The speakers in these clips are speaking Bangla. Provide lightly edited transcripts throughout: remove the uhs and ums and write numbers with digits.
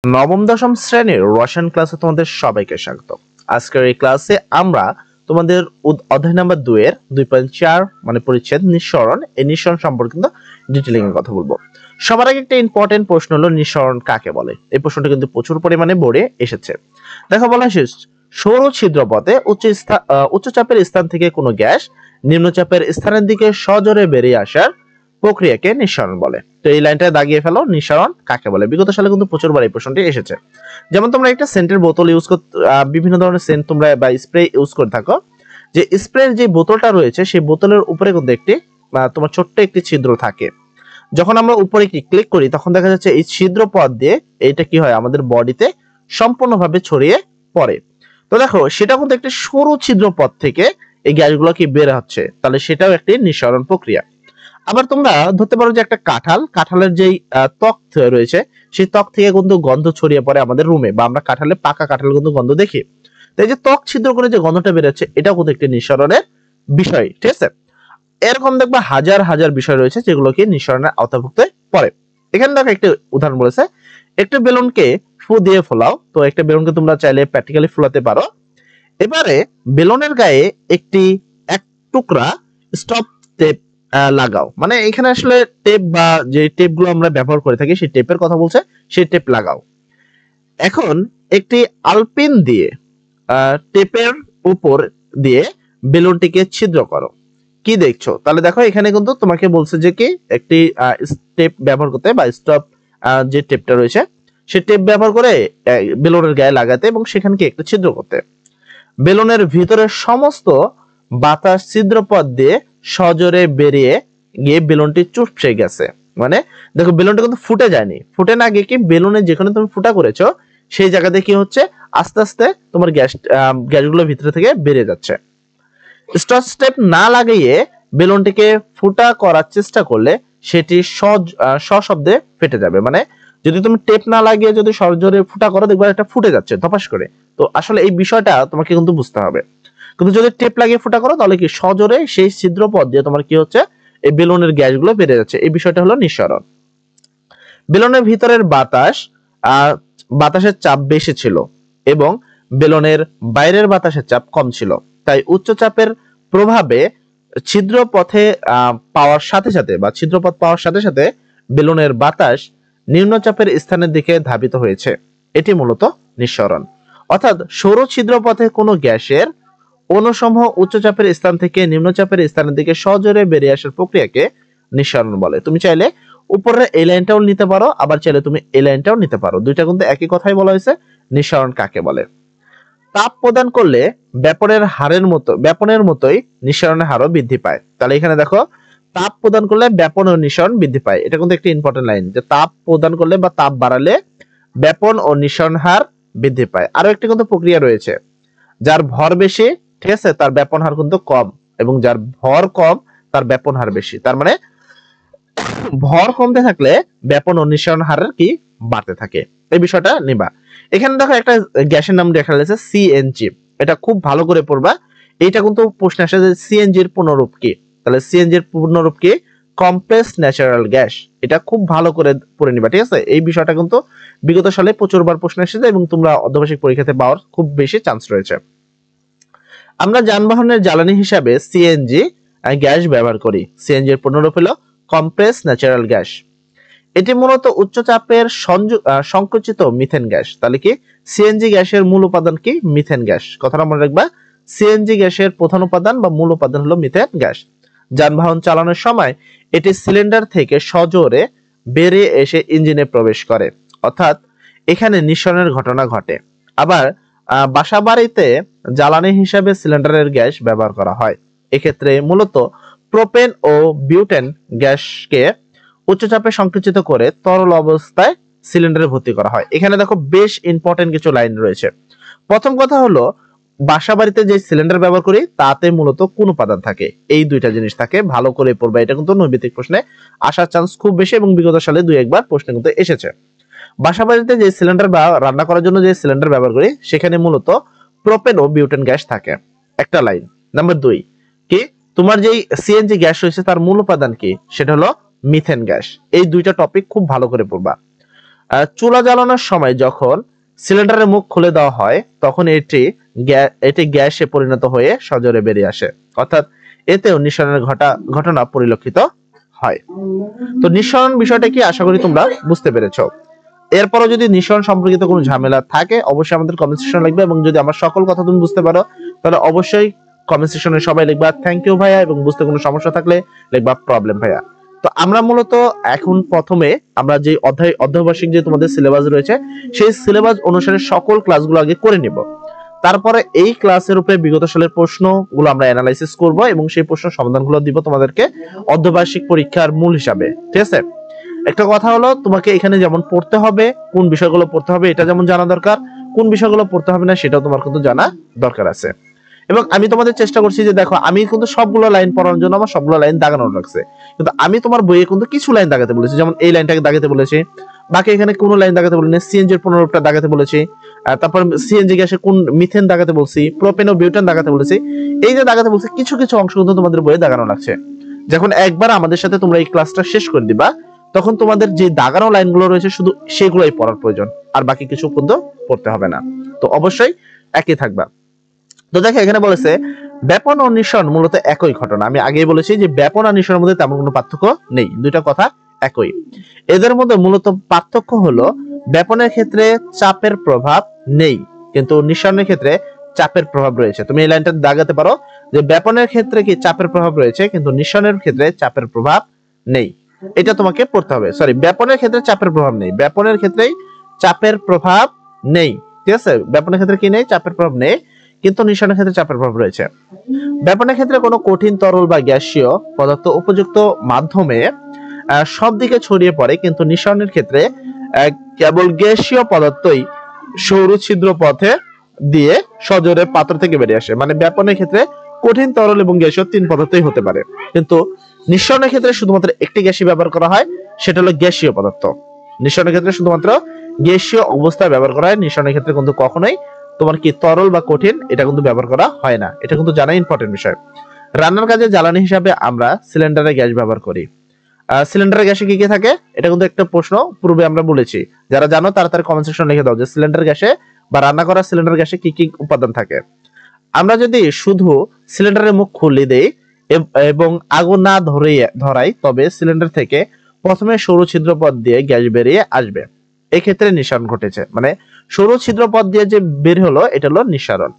নবম দশম শ্রেণীর রসায়ন ক্লাসে তোমাদের সবাইকে স্বাগত। আজকের এই ক্লাসে আমরা তোমাদের অধ্যায় নাম্বার 2 এর 2.4 মানে পরিচ্ছেদ নিঃসরণ, এই নিঃসরণ সম্পর্কে ডিটেইলিং এর কথা বলবো। সবার আগে একটা ইম্পর্টেন্ট প্রশ্ন হলো নিঃসরণ কাকে বলে। এই প্রশ্নটা কিন্তু প্রচুর পরিমাণে বোর্ডে এসেছে। দেখো বলা শেষ, সৌর ছিদ্রপথে উচ্চ চাপের স্থান থেকে কোনো গ্যাস নিম্নচাপের স্থানের দিকে সজোরে বেরিয়ে আসার প্রক্রিয়াকে নিঃসরণ বলে। তো এই লাইনটা দাগিয়ে ফেলো, নিঃসরণ কাকে বলে। বিগত সালে কিন্তু প্রচুরবার এই প্রশ্নটি এসেছে। যেমন তোমরা একটা সেন্টের বোতল ইউজ বিভিন্ন ধরনের সেন্ট তোমরা বা স্প্রে ইউজ করে থাকো, যে স্প্রের যে বোতলটা রয়েছে সেই বোতলের উপরে কিন্তু একটি তোমার ছোট্ট একটি ছিদ্র থাকে। যখন আমরা উপরে ক্লিক করি তখন দেখা যাচ্ছে এই ছিদ্র পথ দিয়ে এইটা কি হয়, আমাদের বডিতে সম্পূর্ণভাবে ছড়িয়ে পড়ে। তো দেখো সেটা কিন্তু একটি সরু ছিদ্র পথ থেকে এই গ্যাসগুলো কি বের হচ্ছে, তাহলে সেটাও একটি নিঃসরণ প্রক্রিয়া। আবার তোমরা ধরতে পারো যে একটা কাঁঠালের যেই ত্বক রয়েছে সেই ত্বক থেকে কিন্তু গন্ধ ছড়িয়ে পড়ে আমাদের রুমে, বা আমরা পাকা কাঁঠাল কিন্তু গন্ধ দেখি। তাই যে ত্বক ছিদ্র করে যে গন্ধটা বেরোচ্ছে এটাও কিন্তু একটি নিঃসরণের বিষয়, ঠিক আছে। এরকম দেখবা হাজার হাজার বিষয় রয়েছে যেগুলোকে নিঃসরণের আওতাভুক্ত পড়ে। এখানে দেখো একটা উদাহরণ বলেছে, একটা বেলুনকে ফু দিয়ে ফোলাও। তো একটা বেলুনকে তোমরা চাইলে প্র্যাকটিক্যালি ফোলাতে পারো। এবারে বেলুনের গায়ে এক টুকরা স্টপ টেপ লাগাও। মানে এখানে আসলে টেপ বা যে টেপগুলো আমরা ব্যবহার করে থাকি সেই টেপের কথা বলছে, সেই টেপ লাগাও। এখন একটি আলপিন দিয়ে টেপের উপর দিয়ে বেলুনটিকে ছিদ্র করো। কি দেখছো? তাহলে দেখো এখানে কিন্তু তোমাকে বলছে যে কি একটি টেপ ব্যবহার করতে, বা স্টপ যে টেপটা রয়েছে সেই টেপ ব্যবহার করে বেলুনের গায়ে লাগাতে এবং সেখানকে একটা ছিদ্র করতে। বেলুনের ভিতরের সমস্ত বাতাস ছিদ্রপথ দিয়ে সজোরে বেরিয়ে গিয়ে বেলুনটি চুপসে গেছে। মানে দেখো বেলুনটা কিন্তু ফুটে যায়নি, ফুটে না গিয়ে কি বেলুনে যেখানে তুমি ফুটা করেছো সেই জায়গাতে কি হচ্ছে, আস্তে আস্তে তোমার গ্যাসগুলো ভিতরে থেকে বেরিয়ে যাচ্ছে। স্টপ স্টেপ না লাগিয়ে বেলুনটিকে ফুটা করার চেষ্টা করলে সেটি সশব্দে ফেটে যাবে। মানে যদি তুমি টেপ না লাগিয়ে যদি সজোরে ফুটা করো দেখবে এটা ফুটে যাচ্ছে ধপাস করে। তো আসলে এই বিষয়টা তোমাকে কিন্তু বুঝতে হবে। কিন্তু যদি টেপ লাগিয়ে ফুটা করো তাহলে কি সজোরে সেই ছিদ্র পথ দিয়ে তোমার কি হচ্ছে, এই বেলুনের গ্যাসগুলো বেড়ে যাচ্ছে। এই বিষয়টা হলো নিঃসরণ। বেলুনের ভিতরের বাতাসের চাপ বেশি ছিল এবং বেলুনের বাইরের বাতাসের চাপ কম ছিল। তাই উচ্চ চাপের প্রভাবে ছিদ্রপথ পাওয়ার সাথে সাথে বেলুনের বাতাস নিম্নচাপের স্থানের দিকে ধাবিত হয়েছে। এটি মূলত নিঃসরণ। অর্থাৎ সৌর ছিদ্রপথে কোনো গ্যাসের অণুসমূহ উচ্চচাপের স্থান থেকে নিম্নচাপের স্থানের দিকে সজোরে বেরিয়ে আসার প্রক্রিয়াকে নিঃসরণ বলে। তুমি চাইলে উপরের এই লাইনটাও নিতে পারো, আবার চাইলে তুমি এই লাইনটাও নিতে পারো। দুইটা কিন্তু একই কথাই বলা হয়েছে, নিঃসরণ কাকে বলে। তাপ প্রদান করলে ব্যাপনের মতোই নিঃসরণের হারও বৃদ্ধি পায়। তাহলে এখানে দেখো তাপ প্রদান করলে ব্যাপন ও নিঃসরণ বৃদ্ধি পায়। এটা কিন্তু একটা ইম্পর্টেন্ট লাইন, যে তাপ প্রদান করলে বা তাপ বাড়ালে ব্যাপন ও নিঃসরণ হার বৃদ্ধি পায়। আরো একটি কিন্তু প্রক্রিয়া রয়েছে, যার ভর বেশি, ঠিক আছে, তার ব্যাপন হার কিন্তু কম, এবং যার ভর কম তার ব্যাপন হার বেশি। তার মানে ভর কমতে থাকলে ব্যাপন ও নিঃসরণ হারের কি বাড়তে থাকে। এই বিষয়টা নিবা। এখানে দেখো একটা গ্যাসের নাম দেখা যাচ্ছে সিএনজি। এটা খুব ভালো করে পড়বা। এইটা কিন্তু প্রশ্ন আসে যে সিএনজি এর পূর্ণরূপ কি। তাহলে সিএনজি এর পূর্ণরূপ কি? Compressed natural gas. এটা খুব ভালো করে পড়ে নিবা, ঠিক আছে। এই বিষয়টা কিন্তু বিগত সালে প্রচুরবার প্রশ্ন এসেছে এবং তোমরা অর্ধবার্ষিক পরীক্ষাতে পাওয়ার খুব বেশি চান্স রয়েছে। আমরা যানবাহনের জ্বালানি হিসাবে সিএনজি গ্যাস ব্যবহার করি। সিএনজি এর পূর্ণরূপ হলো কমপ্রেসড ন্যাচারাল গ্যাস। এটি মূলত উচ্চ চাপের সংকুচিত মিথেন গ্যাস। তাহলে কি সিএনজি গ্যাসের মূল উপাদান কি? Methane gas. কথাটা মনে রাখবা, সিএনজি গ্যাসের প্রধান উপাদান বা মূল উপাদান হলো মিথেন গ্যাস। যানবাহন চালানোর সময় এটি সিলিন্ডার থেকে সজোরে বেরিয়ে এসে ইঞ্জিনে প্রবেশ করে, অর্থাৎ এখানে নিঃসরণের ঘটনা ঘটে। আবার বাসাবাড়িতে জ্বালানি হিসাবে সিলিন্ডারের গ্যাস ব্যবহার করা হয়। এক্ষেত্রে মূলত প্রোপেন ও বিউটেন গ্যাসকে উচ্চচাপে সংকুচিত করে তরল অবস্থায় সিলিন্ডারে ভর্তি করা হয়। এখানে দেখো বেশ ইম্পর্টেন্ট কিছু লাইন রয়েছে। প্রথম কথা হলো, বাসা বাড়িতে যে সিলিন্ডার ব্যবহার করি তাতে মূলত কোন উপাদান থাকে? এই দুইটা জিনিস থাকে, ভালো করে পড়বে। এটা কিন্তু নৈবিত্তিক প্রশ্নে আসার চান্স খুব বেশি এবং বিগত সালে দুই একবার প্রশ্ন কিন্তু এসেছে। বাসা বাড়িতে যে সিলিন্ডার বা রান্না করার জন্য যে সিলিন্ডার ব্যবহার করি সেখানে মূলত প্রোপেন ও বিউটেন গ্যাস থাকে। একটা লাইন। নাম্বার 2 কি, তোমার যেই সিএনজি গ্যাস রয়েছে তার মূল উপাদান কি? সেটা হলো মিথেন গ্যাস। এই দুইটা টপিক খুব ভালো করে পড়বা। চুলা জ্বালানোর সময় যখন সিলিন্ডারের মুখ খুলে দেওয়া হয় তখন এটি গ্যাসে পরিণত হয়ে সজোরে বেরিয়ে আসে, অর্থাৎ এতেও নিঃসরণের ঘটনা পরিলক্ষিত হয়। তো নিঃসরণ বিষয়টা কি আশা করি তোমরা বুঝতে পেরেছো। এরপরও যদি নিঃসরণ সম্পর্কিত কোনো ঝামেলা থাকে অবশ্যই আমাদের কমেন্ট সেকশনে লিখবে, এবং যদি আমার সকল কথা তুমি বুঝতে পারো তাহলে অবশ্যই কমেন্ট সেকশনে সবাই লিখবা থ্যাংক ইউ ভাইয়া, এবং বুঝতে কোনো সমস্যা থাকলে লিখবা প্রবলেম ভাইয়া। তো আমরা মূলত এখন প্রথমে আমরা যে অধ্যায়বার্ষিক যে তোমাদের সিলেবাস রয়েছে সেই সিলেবাস অনুসারে সকল ক্লাসগুলো আগে করে নিব, তারপরে এই ক্লাসের উপরে বিগত সালের প্রশ্নগুলো আমরা অ্যানালাইসিস করব এবং সেই প্রশ্ন সমাধানগুলো দিব তোমাদেরকে অর্ধবার্ষিক পরীক্ষার মূল হিসাবে। ঠিক আছে, একটা কথা হলো তোমাকে এখানে যেমন পড়তে হবে, কোন বিষয়গুলো পড়তে হবে এটা যেমন জানা দরকার, কোন বিষয়গুলো পড়তে হবে না সেটাও তোমার কিন্তু জানা দরকার আছে। এবং আমি তোমাদের চেষ্টা করছি যে দেখো আমি কিন্তু সবগুলো লাইন পড়ানোর জন্য আমার সবগুলো লাইন দাগানো রাখছে, কিন্তু আমি তোমার বইয়ে কিন্তু কিছু লাইন দাগাতে বলেছি, যেমন এই লাইনটাকে দাগাতে বলেছি, বাকি এখানে কোনো লাইন দাগাতে বলিনি, সিএনজি এর পুনরুক্তটা দাগাতে বলেছি, তারপর সিএনজি গ্যাসে কোন মিথেন দাগাতে বলছি, প্রোপেন ও বিউটেন দাগাতে বলেছি। এই যে দাগাতে বলছি কিছু কিছু অংশ কিন্তু তোমাদের বইয়ে দাগানো লাগছে। যখন একবার আমাদের সাথে তোমরা এই ক্লাসটা শেষ করে দিবা তখন তোমাদের যে দাগানো লাইনগুলো রয়েছে শুধু সেগুলোই পড়ার প্রয়োজন, আর বাকি কিছু কিন্তু পড়তে হবে না। তো অবশ্যই একই থাকবা। তো দেখো এখানে বলেছে ব্যাপন ও নিঃসরণ মূলত একই ঘটনা। আমি আগেই বলেছি যে ব্যাপন আর নিঃসরণের মধ্যে তেমন কোনো পার্থক্য নেই, দুইটা কথা একই। এদের মধ্যে মূলত পার্থক্য হলো ব্যাপনের ক্ষেত্রে চাপের প্রভাব নেই, কিন্তু নিঃসরণের ক্ষেত্রে চাপের প্রভাব রয়েছে। তুমি এই লাইনটা দাগাতে পারো যে ব্যাপনের ক্ষেত্রে কি চাপের প্রভাব রয়েছে কিন্তু নিঃসরণের ক্ষেত্রে চাপের প্রভাব নেই, এটা তোমাকে পড়তে হবে। সরি, ব্যাপনের ক্ষেত্রে চাপের প্রভাব নেই, ব্যাপনের ক্ষেত্রেই চাপের প্রভাব নেই। ঠিক আছে, ব্যাপনের ক্ষেত্রে কি নেই, চাপের প্রভাব নেই, কিন্তু নিঃসরণের ক্ষেত্রে চাপের প্রভাব রয়েছে। ব্যাপনের ক্ষেত্রে কোনো কঠিন তরল বা গ্যাসীয় পদার্থ উপযুক্ত মাধ্যমে সব দিকে ছড়িয়ে পড়ে, কিন্তু নিঃসরণের ক্ষেত্রে কেবল গ্যাসীয় পদার্থই সৌর ছিদ্র পথে দিয়ে সজোরে পাত্র থেকে বেরিয়ে আসে। মানে ব্যাপনের ক্ষেত্রে কঠিন তরল এবং গ্যাসীয় তিন পদার্থই হতে পারে, কিন্তু নিঃসরণের ক্ষেত্রে শুধুমাত্র একটি গ্যাসই ব্যবহার করা হয়, সেটা হলো গ্যাসীয় পদার্থ। নিঃসরণের ক্ষেত্রে শুধুমাত্র গ্যাসীয় অবস্থায় ব্যবহার করা হয়, নিঃসরণের ক্ষেত্রে কিন্তু কখনোই তোমার কি তরল বা কঠিন এটা কিন্তু ব্যবহার করা হয় না, এটা কিন্তু জানা ইম্পর্টেন্ট বিষয়। রান্নার কাজে জ্বালানি হিসাবে আমরা সিলিন্ডারে গ্যাস ব্যবহার করি। সিলিন্ডারের গ্যাসে কি কি থাকে এটা কিন্তু একটা প্রশ্ন পূর্বে আমরা বলেছি, যারা জানো তাড়াতাড়ি কমেন্ট সেকশনে লিখে দাও যে সিলিন্ডার গ্যাসে বা রান্না করা সিলিন্ডার গ্যাসে কি কি উপাদান থাকে। আমরা যদি শুধু সিলিন্ডারের মুখ খুলে দেই এবং আগুন না ধরাই তবে সিলিন্ডার থেকে প্রথমে সরু ছিদ্র পথ দিয়ে গ্যাস বেরিয়ে আসবে, এক্ষেত্রে নিঃসরণ ঘটেছে। মানে সরু ছিদ্র পথ দিয়ে যে বের হলো এটা হলো নিঃসরণ।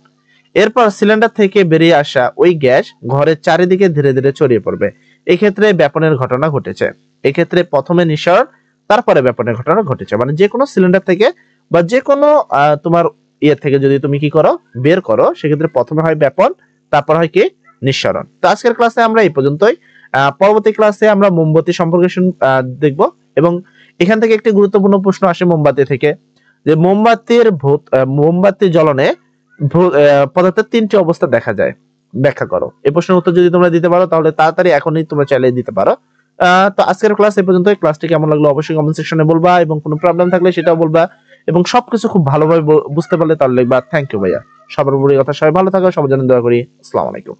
এরপর সিলিন্ডার থেকে বেরিয়ে আসা ওই গ্যাস ঘরের চারিদিকে ধীরে ধীরে ছড়িয়ে পড়বে, এক্ষেত্রে ব্যাপনের ঘটনা ঘটেছে। এক্ষেত্রে প্রথমে নিঃসরণ তারপরে ব্যাপনের ঘটনা ঘটেছে। মানে যে কোনো সিলিন্ডার থেকে বা যে কোনো তোমার ইয়ে থেকে যদি তুমি কি করো বের করো সেক্ষেত্রে প্রথমে হয় ব্যাপন, তারপর হয় কি নিঃসরণ। তো আজকের ক্লাসে আমরা এই পর্যন্তই। পরবর্তী ক্লাসে আমরা মোমবাতি সম্পর্কে দেখব, এবং এখান থেকে একটি গুরুত্বপূর্ণ প্রশ্ন আসে মোমবাতি থেকে, যে মোমবাতি জ্বলনে পদার্থের তিনটি অবস্থা দেখা যায়, ব্যাখ্যা করো। এই প্রশ্নের উত্তর যদি তোমরা দিতে পারো তাহলে তাড়াতাড়ি এখনই তোমরা চাইলে দিতে পারো। তো আজকের ক্লাস এই পর্যন্ত। ক্লাসটি কেমন লাগলো অবশ্যই কমেন্ট সেকশনে বলবা, এবং কোনো প্রবলেম থাকলে সেটাও বলবা, এবং সবকিছু খুব ভালোভাবে বুঝতে পারলে তাহলে লিখবা থ্যাংক ইউ ভাইয়া। সবার উপরে কথা সবাই ভালো থাকো, সবার জন্য দোয়া করি। আসসালামু আলাইকুম।